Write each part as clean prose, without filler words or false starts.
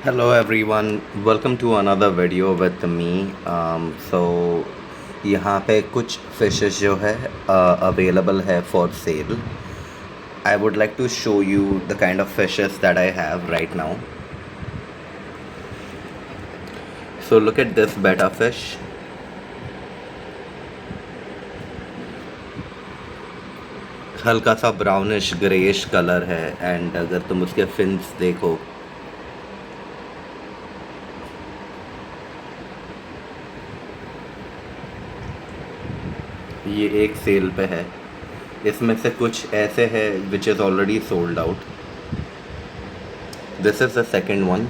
Hello everyone, welcome to another video with me. So यहाँ पे कुछ फिशेस जो है अवेलेबल है for sale. I would like to show you the kind of fishes that I have right now. So look at this betta fish. हल्का सा brownish greyish colour है and अगर तुम उसके फिन्स देखो ये एक सेल पे है. इसमें से कुछ ऐसे है which is already sold out. This is the second one.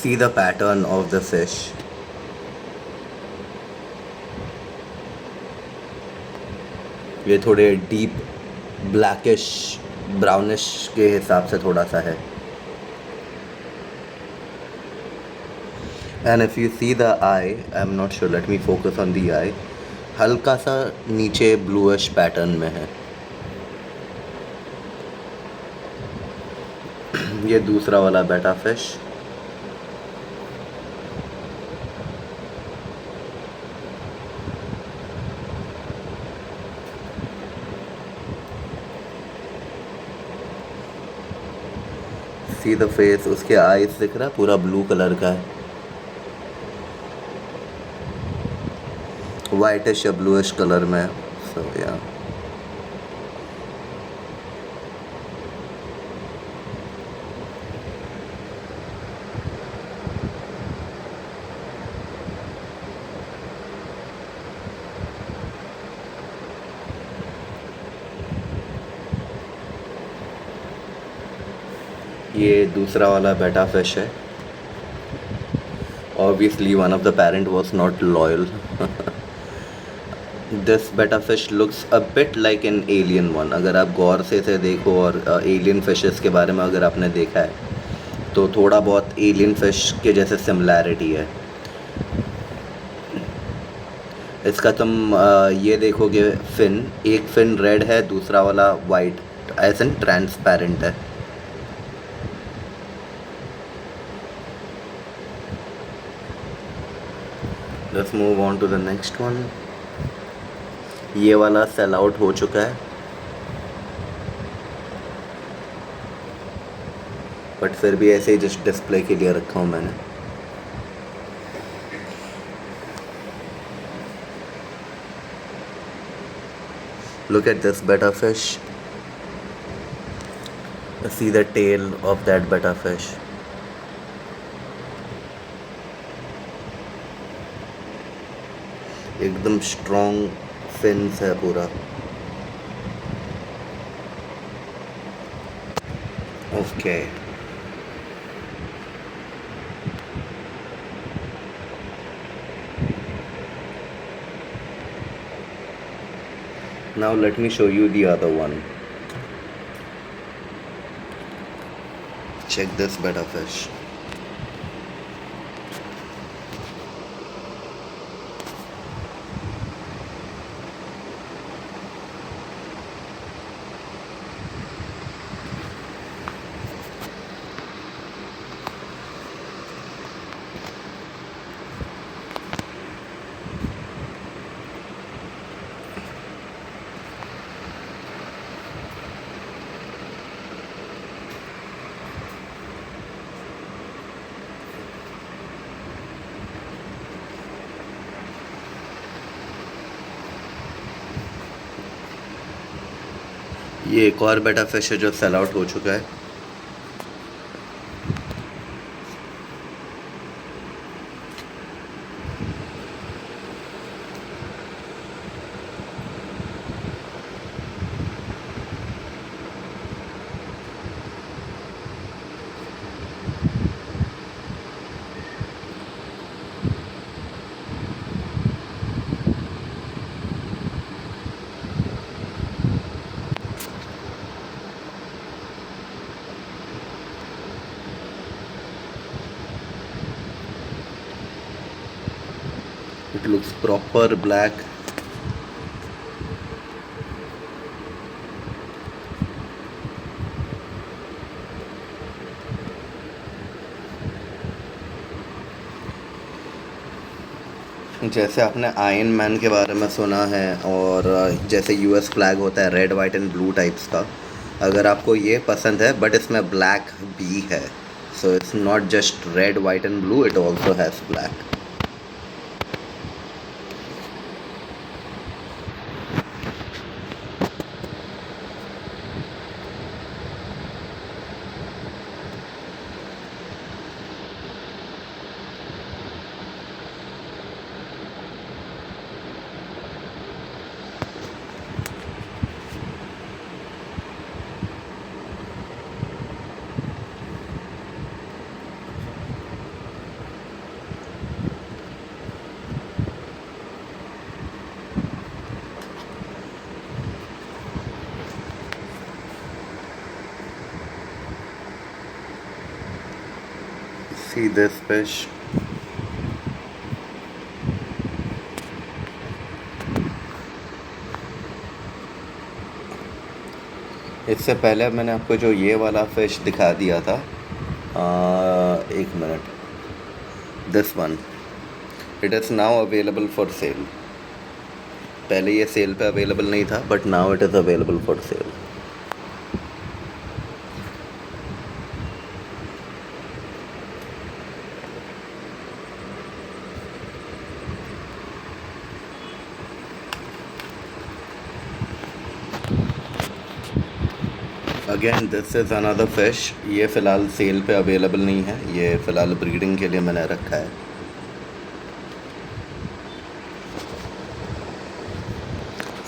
See the pattern of the fish. ये थोड़े डीप ब्लैकिश ब्राउनिश के हिसाब से थोड़ा सा है. And if you see the I am not sure, let me focus on the eye. हल्का सा नीचे ब्लूइश पैटर्न में है. ये दूसरा वाला बेटा फिश. सी द फेस, उसके आईज दिख रहा पूरा ब्लू कलर का है. वाइटिश या ब्लूइश कलर में. सो या ये दूसरा वाला बेटा फिश है. Obviously one of the parent was not loyal. This betta fish looks a bit like an alien one. अगर आप गौर से इसे देखो और एलियन फिशेस के बारे में अगर आपने देखा है तो थोड़ा बहुत एलियन फिश के जैसे सिमिलैरिटी है. इसका तुम ये देखोगे फिन, एक फिन रेड है, दूसरा वाला वाइट एज एन ट्रांसपेरेंट है. Let's move on to the next one. ये वाला सेल आउट हो चुका है बट फिर भी ऐसे ही जस्ट डिस्प्ले के लिए रखा हूँ मैंने. लुक एट दिस बेटा fish. See the tail of that betta fish. एकदम स्ट्रॉन्ग फिन्स है पूरा. Okay, now let me show you the other one. Check this betta fish. ये एक और बेटा फिश है जो सेल आउट हो चुका है. It looks proper black. जैसे आपने आयरन मैन के बारे में सुना है और जैसे यूएस फ्लैग होता है red white and blue types का, अगर आपको ये पसंद है बट इसमें ब्लैक भी है, so it's not just red white and blue, it also has black. See this fish. इससे पहले मैंने आपको जो ये वाला फ़िश दिखा दिया था, एक minute, this one, it is now available for sale. पहले ये सेल पे अवेलेबल नहीं था but now it is available for sale. Again this is another fish. ये फ़िलहाल सेल पे अवेलेबल नहीं है, ये फ़िलहाल ब्रीडिंग के लिए मैंने रखा है.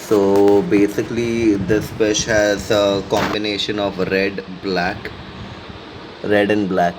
So basically this fish has a combination of red and black.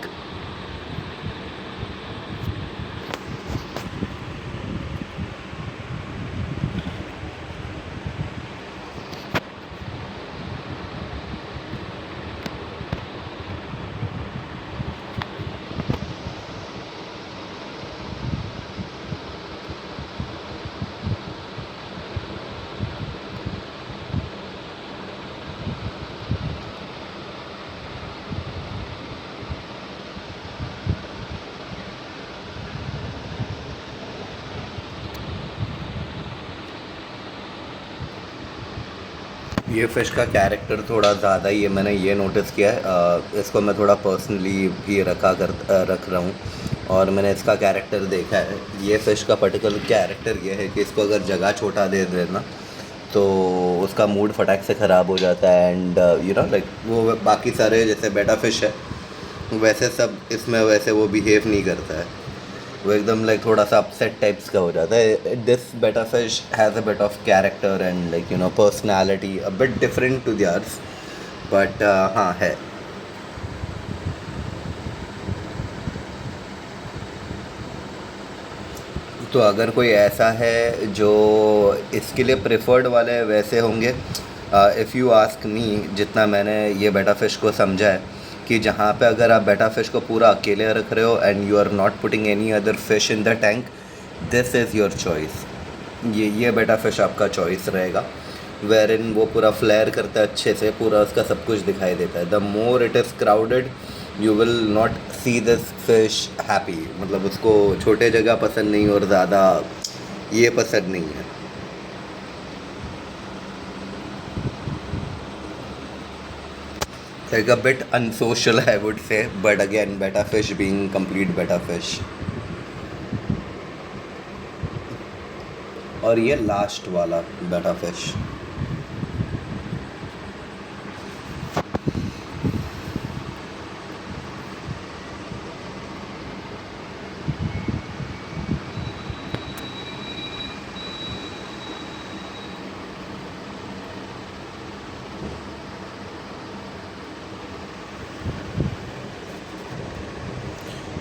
ये फ़िश का कैरेक्टर थोड़ा ज़्यादा ही है, मैंने ये नोटिस किया है. इसको मैं थोड़ा पर्सनली भी रख रहा हूँ और मैंने इसका कैरेक्टर देखा है. ये फ़िश का पर्टिकुलर कैरेक्टर ये है कि इसको अगर जगह छोटा दे देना तो उसका मूड फटाक से ख़राब हो जाता है. एंड यू नो लाइक वो बाकी सारे जैसे बेटा फ़िश है वैसे सब इसमें वैसे वो बिहेव नहीं करता है, वो एकदम लाइक थोड़ा सा अपसेट टाइप्स का हो जाता है. दिस बेटा fish has a bit of character and like you know personality a bit different to others, but हाँ है. तो अगर कोई ऐसा है जो इसके लिए प्रेफर्ड वाले वैसे होंगे, इफ़ यू आस्क मी, जितना मैंने ये बेटा फ़िश को समझा है कि जहाँ पे अगर आप बेटा फ़िश को पूरा अकेले रख रहे हो and you are not putting any other fish in the tank, this is your choice. ये बेटा फ़िश आपका चॉइस रहेगा, वेर इन वो पूरा फ्लेयर करता है अच्छे से, पूरा उसका सब कुछ दिखाई देता है. The more it is crowded you will not see this fish happy, मतलब उसको छोटे जगह पसंद नहीं और ज़्यादा ये पसंद नहीं है. Like a bit unsocial I would say, but again betta fish being complete betta fish. और ये लास्ट वाला betta fish.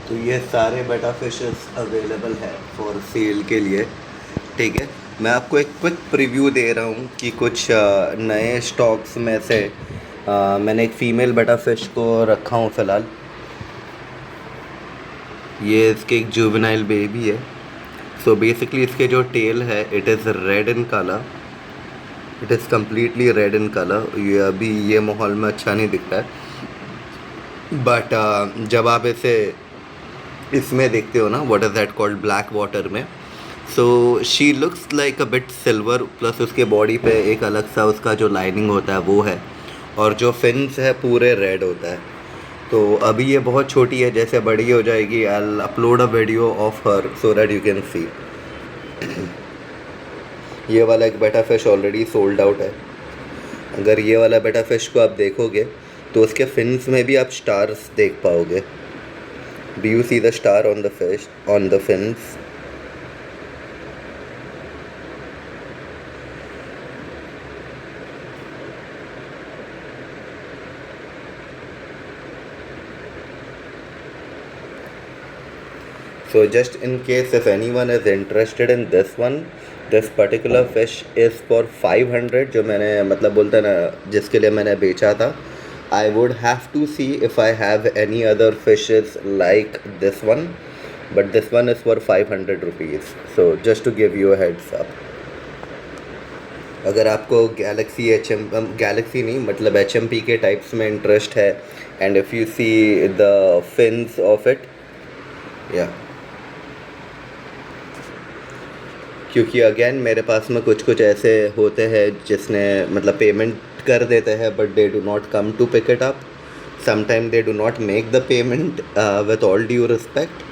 तो ये सारे बेटा फिशेस अवेलेबल है फॉर सेल के लिए. ठीक है, मैं आपको एक क्विक प्रीव्यू दे रहा हूँ कि कुछ नए स्टॉक्स में से मैंने एक फ़ीमेल बेटा फ़िश को रखा हूँ फ़िलहाल. ये इसके एक जुवेनाइल बेबी है. सो बेसिकली इसके जो टेल है it is red in colour, it is completely red in colour. ये अभी ये माहौल में अच्छा नहीं दिख रहा है, बट जब आप इसे इसमें देखते हो ना, what is that called, black water में, so she looks like a bit silver, plus उसके बॉडी पे एक अलग सा उसका जो लाइनिंग होता है वो है, और जो फिन्स है पूरे रेड होता है। तो अभी ये बहुत छोटी है, जैसे बड़ी हो जाएगी I will upload a video of her so that you can see. ये वाला एक बेटा फिश ऑलरेडी सोल्ड आउट है। अगर ये वाला बेटा फिश को आप देखोगे तो उसके फिन्स में भी आप स्टार्स देख पाओगे। Do you see the star on the fish, on the fins? So just in case if anyone is interested in this one, this particular fish is for 500, जो मैंने मतलब बोलता है ना जिसके लिए मैंने बेचा था। I would have to see if I have any other fishes like this one, but this one is for 500 rupees. So just to give you a heads up. अगर आपको गैलेक्सी नहीं मतलब HMP के टाइप्स में interest है, and if you see the fins of it, या क्योंकि again मेरे पास में कुछ ऐसे होते हैं जिसने मतलब पेमेंट कर देते हैं but they do not come to pick it up, sometime they do not make the payment with all due respect.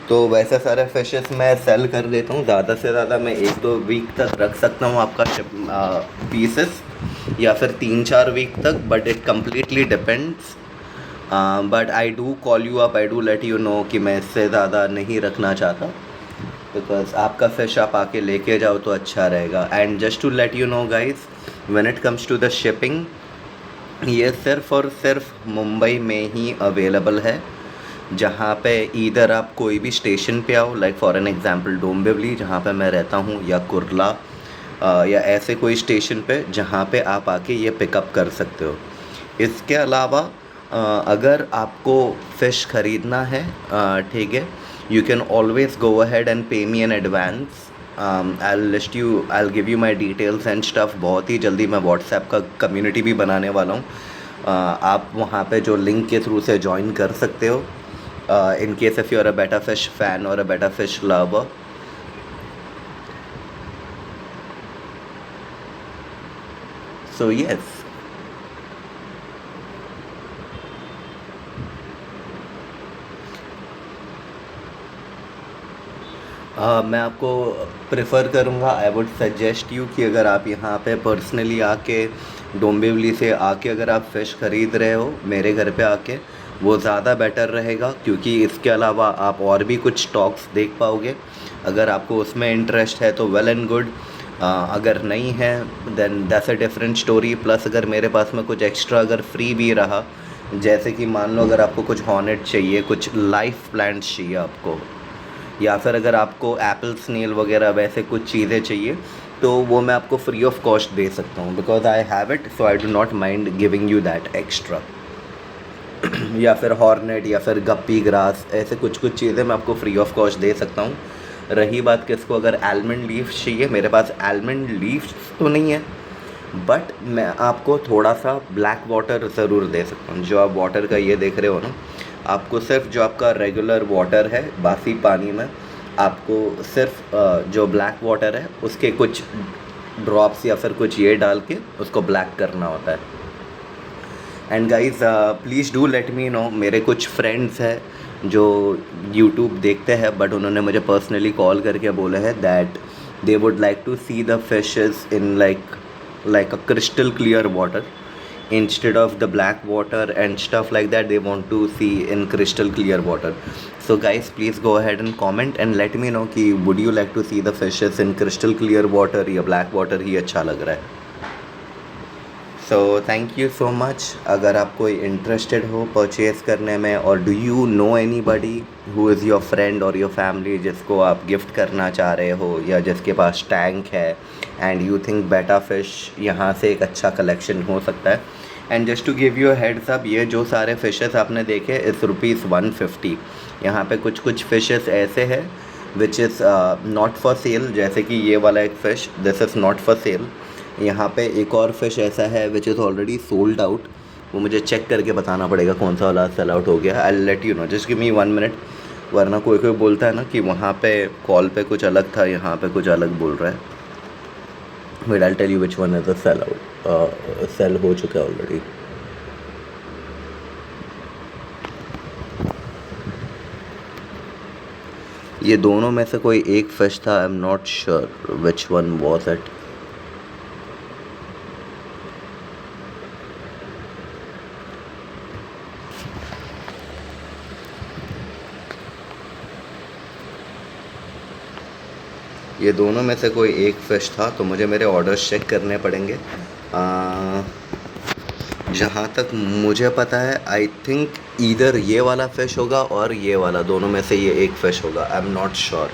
तो वैसे सारे फिशेस मैं सेल कर देता हूँ। ज़्यादा से ज़्यादा मैं 1-2 वीक तक रख सकता हूँ आपका पीसेस, या फिर 3-4 वीक तक, but it completely depends. But I do call you up, I do let you no कि मैं इससे ज़्यादा नहीं रखना चाहता, बिकॉज आपका फ़िश आप आके लेके जाओ तो अच्छा रहेगा। And just to let you know guys, when it comes to the shipping, ये सिर्फ़ और सिर्फ मुंबई में ही अवेलेबल है। जहाँ पे ईदर आप कोई भी स्टेशन पे आओ, like for an example Dombivli जहाँ पे मैं रहता हूँ, या कुर्ला, या ऐसे कोई स्टेशन पे जहाँ पे आप आके ये पिकअप कर सकते हो। इसके अलावा अगर आपको फ़िश ख़रीदना है, ठीक है, you can always go ahead and pay me in advance. I'll give you my details and stuff। बहुत ही जल्दी मैं व्हाट्सएप का कम्युनिटी भी बनाने वाला हूँ। आप वहाँ पे जो लिंक के थ्रू से ज्वाइन कर सकते हो, in case if you're a betta fish fan or a betta fish lover। So yes, मैं आपको प्रेफर करूँगा, आई वुड सजेस्ट यू कि अगर आप यहाँ पे पर्सनली आके डोंबिवली से आके अगर आप फ़िश ख़रीद रहे हो मेरे घर पे आके, वो ज़्यादा बेटर रहेगा, क्योंकि इसके अलावा आप और भी कुछ स्टॉक्स देख पाओगे। अगर आपको उसमें इंटरेस्ट है तो वेल एंड गुड, अगर नहीं है then that's a different story. Plus अगर मेरे पास में कुछ एक्स्ट्रा अगर फ्री भी रहा, जैसे कि मान लो अगर आपको कुछ हॉर्नेट चाहिए, कुछ लाइफ प्लांट्स चाहिए आपको, या फिर अगर आपको एप्पल स्नेल वगैरह वैसे कुछ चीज़ें चाहिए, तो वो मैं आपको फ्री ऑफ कॉस्ट दे सकता हूँ, because I have it, so I do not mind giving you that extra. या फिर हॉर्नेट या फिर गप्पी ग्रास, ऐसे कुछ चीज़ें मैं आपको फ्री ऑफ कॉस्ट दे सकता हूँ। रही बात किसको अगर आलमंड लीव्स चाहिए, मेरे पास आलमंड लीव्स तो नहीं है, बट मैं आपको थोड़ा सा ब्लैक वाटर ज़रूर दे सकता हूँ। जो आप वाटर का ये देख रहे हो ना, आपको सिर्फ जो आपका रेगुलर वाटर है बासी पानी में, आपको सिर्फ जो ब्लैक वाटर है उसके कुछ ड्रॉप्स या फिर कुछ ये डाल के उसको ब्लैक करना होता है। And guys please do let me know, मेरे कुछ फ्रेंड्स हैं जो यूट्यूब देखते हैं, बट उन्होंने मुझे पर्सनली कॉल करके बोले हैं that they would like to see the fishes in like a crystal clear water instead of the black water and stuff like that. They want to see in crystal clear water. So guys, please go ahead and comment and let me know कि would you like to see the fishes in crystal clear water या black water ही अच्छा लग रहा है। So thank you so much. अगर आप कोई इंटरेस्टेड हो परचेज़ करने में, और do you know anybody who is your friend और योर फैमिली जिसको आप गिफ्ट करना चाह रहे हो, या जिसके पास टैंक है and you think betta fish यहाँ से एक अच्छा कलेक्शन हो सकता है। And just to give you heads up, ये जो सारे फ़िशेस आपने देखे इस ₹150। यहाँ पे कुछ फ़िशेस ऐसे हैं which is not for sale, जैसे कि ये वाला एक fish, this is not for sale. यहाँ पे एक और फ़िश ऐसा है which is already sold out, वो मुझे चेक करके बताना पड़ेगा कौन सा वाला सेल आउट हो गया। I let you no, just give me 1 minute, वरना कोई कोई बोलता है ना कि वहाँ पे कॉल पे कुछ अलग था, यहाँ पे कुछ अलग बोल रहा है। Wait, I tell you which one is a sell out, sell हो चुका है ऑलरेडी। ये दोनों में से कोई एक फ़िश था, आई am not sure which one was it. ये दोनों में से कोई एक फ़िश था, तो मुझे मेरे ऑर्डर्स चेक करने पड़ेंगे। जहाँ तक मुझे पता है, आई थिंक ईदर ये वाला फ़िश होगा और ये वाला, दोनों में से ये एक फ़िश होगा, आई am not sure.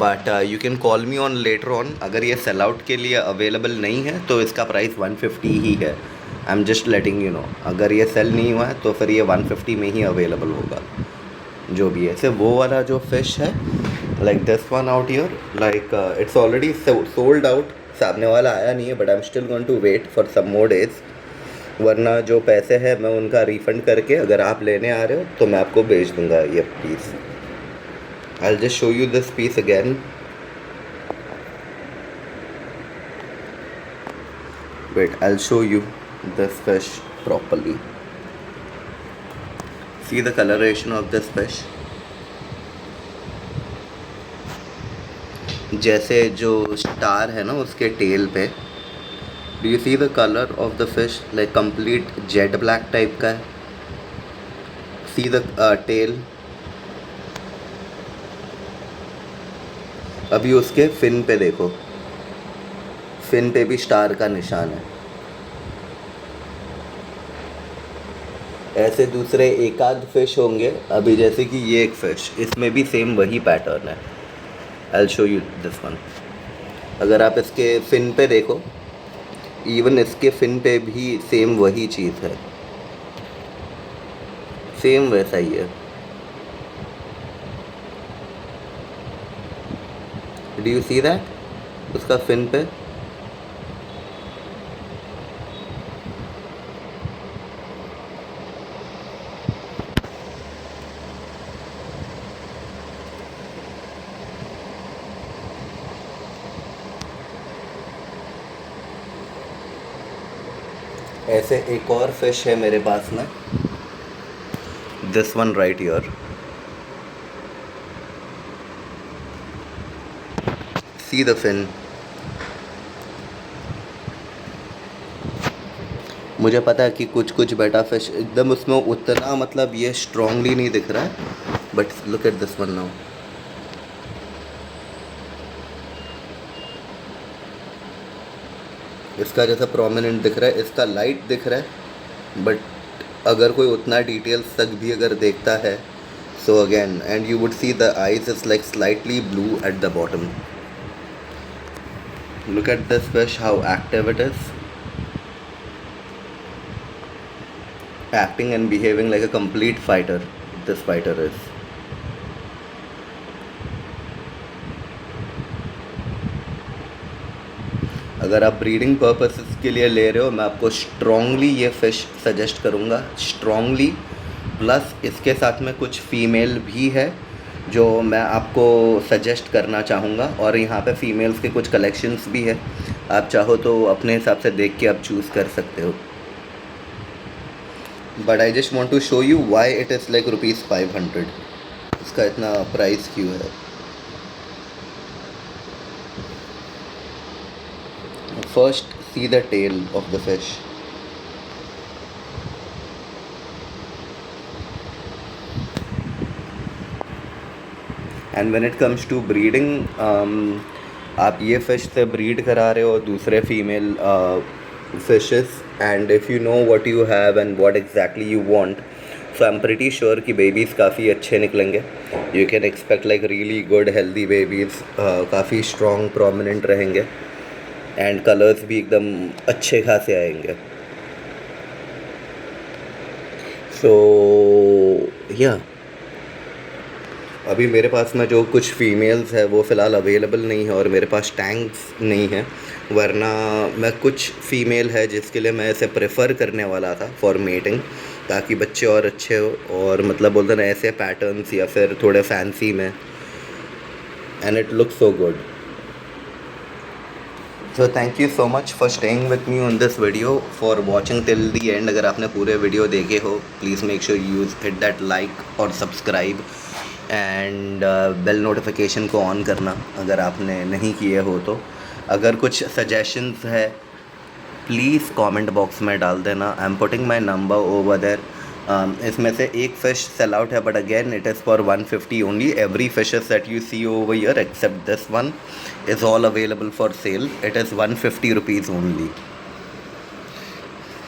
But you can call me on later on. अगर ये सेल आउट के लिए अवेलेबल नहीं है तो इसका प्राइस 150 ही है। I am just letting you know, अगर ये सेल नहीं हुआ है तो फिर ये 150 में ही अवेलेबल होगा, जो भी है। सिर्फ वो वाला जो फ़िश है, like this one out here, like it's already sold out, सामने वाला आया नहीं है, but I am still going to wait for some more days, वरना जो पैसे हैं मैं उनका रिफ़ंड करके, अगर आप लेने आ रहे हो तो मैं आपको भेज दूँगा ये piece. I'll just show you this piece again. Wait, I'll show you this fish properly. See the coloration of this fish. जैसे जो स्टार है ना उसके टेल पे, do you see the color of the fish? Like complete jet black type का है. See the tail. अभी उसके फिन पे देखो, फिन पे भी स्टार का निशान है। ऐसे दूसरे एक आध फिश होंगे, अभी जैसे कि ये एक फ़िश, इसमें भी सेम वही पैटर्न है। I show you this one. अगर आप इसके फिन पे देखो, इवन इसके फिन पे भी सेम वही चीज़ है, सेम वैसा ही है। डू यू सी दैट उसका फिन पे? ऐसे एक और फिश है मेरे पास में, this one right here. See the fin. मुझे पता है कि कुछ कुछ बेटा फिश एकदम उसमें उतना, मतलब ये स्ट्रांगली नहीं दिख रहा है, but look at this one now. इसका जैसा प्रोमिनेंट दिख रहा है, इसका लाइट दिख रहा है, बट अगर कोई उतना डिटेल्स तक भी अगर देखता है, so again, and you would see the eyes is like slightly blue at the bottom. Look at this fish, how active it is, acting and behaving like a complete fighter. This fighter is. अगर आप breeding purposes के लिए ले रहे हो, मैं आपको strongly ये फ़िश सजेस्ट करूँगा, स्ट्रॉन्गली। प्लस इसके साथ में कुछ फ़ीमेल भी है जो मैं आपको सजेस्ट करना चाहूँगा, और यहाँ पे फ़ीमेल्स के कुछ कलेक्शंस भी है, आप चाहो तो अपने हिसाब से देख के आप चूज़ कर सकते हो। But I just want to show you why it is like ₹500, इसका इतना प्राइस क्यों है। First see the tail of the fish. And when it comes to breeding, आप ये फ़िश से ब्रीड करा रहे हो दूसरे female fishes, and if you know what you have and what exactly you want, so I'm pretty sure कि babies काफ़ी अच्छे निकलेंगे। You can expect like really good healthy babies, काफ़ी strong prominent रहेंगे, and colors भी एकदम अच्छे खासे आएंगे। So yeah, अभी मेरे पास में जो कुछ फीमेल्स है वो फ़िलहाल अवेलेबल नहीं है और मेरे पास टैंक्स नहीं है, वरना मैं कुछ फ़ीमेल है जिसके लिए मैं इसे प्रेफर करने वाला था फॉर मेटिंग, ताकि बच्चे और अच्छे हो और मतलब बोलते ना ऐसे पैटर्न्स या फिर थोड़े फैंसी में, and it looks so good. So thank you so much for staying with me on this video, for watching till the and. अगर आपने पूरे वीडियो देखे हो, please make sure use hit that like और subscribe and bell notification को on करना अगर आपने नहीं किए हो तो. अगर कुछ सजेशंस है प्लीज़ कमेंट बॉक्स में डाल देना. I am putting my number over there. इसमें से एक फ़िश सेल आउट है, but again it is for 150 only. Every fishes that you see over here except this one is all available for sale. It is 150 rupees only.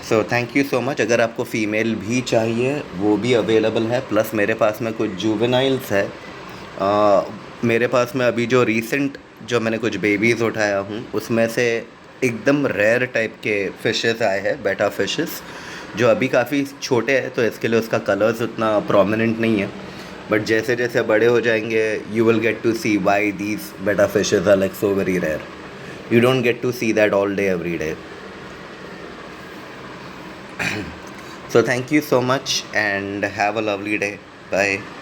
So thank you so much. अगर आपको female भी चाहिए वो भी available है, plus मेरे पास में कुछ जुवेनाइल्स है. मेरे पास में अभी जो रीसेंट जो मैंने कुछ बेबीज़ उठाया हूँ उसमें से एकदम रेयर टाइप के फ़िशेस आए हैं, बेटा फ़िशेस, जो अभी काफ़ी छोटे हैं, तो इसके लिए उसका कलर्स उतना प्रोमिनेंट नहीं है. बट जैसे जैसे बड़े हो जाएंगे you will get to see why these beta fishes are like so very rare. You don't get to see that all day every day. So thank you so much and have a lovely day. Bye.